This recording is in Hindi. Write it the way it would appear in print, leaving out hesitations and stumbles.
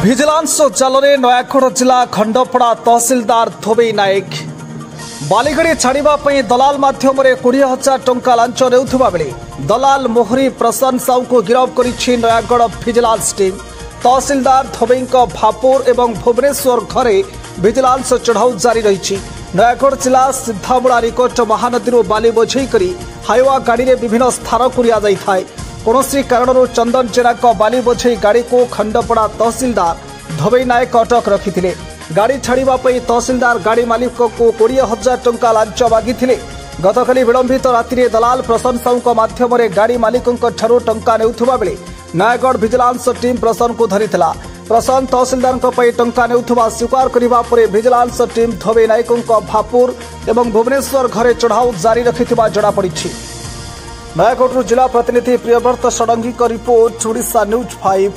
ভিজিলান্স জালরে নয়াগড় जिला खंडपड़ा तहसिलदार धोबई नायक बालीगड़ी छाड़ापी दलाल मध्यम 20,000 टंका लांच नेउथुबा बेले दलाल मोहरी प्रसन्न साहू को गिरफ करिछि नयागढ़ ভিজিলান্স टीम। तहसिलदार धोबई भापुर एवं भुवनेश्वर घरे ভিজিলান্স चढ़ाऊ जारी रही। नयागढ़ जिला सिद्धामुड़ा निकट महानदी बाली बोझे हाइवा गाड़ी में विभिन्न स्थान को लिया जाए। कौनसी कारण चंदन जेना बाली बोझे गाड़ी को खंडपड़ा तहसिलदार धोबई नायक अटक रखी। गाड़ी छाड़ापी तहसिलदार गाड़ी मालिक को 20,000 टंका लांच मागी। गतकाली विलंबित राति दलाल प्रसन्न साहू मध्यम गाड़ी मालिक टंका नेउथुबा बेले नयागढ़ ভিজিলান্স टीम प्रसन्न को धरी। प्रसन्न तहसिलदार टंका नेउथुबा स्वीकार करने पर ভিজিলান্স टीम धोबई नायक भापुर एवं भुवनेश्वर घरे चढ़ाऊ जारी रखिथिबा जଣାपड़ी। नयागढ़ जिला प्रतिनिधि प्रियव्रत षडंगी रिपोर्ट ओडिशा न्यूज 5।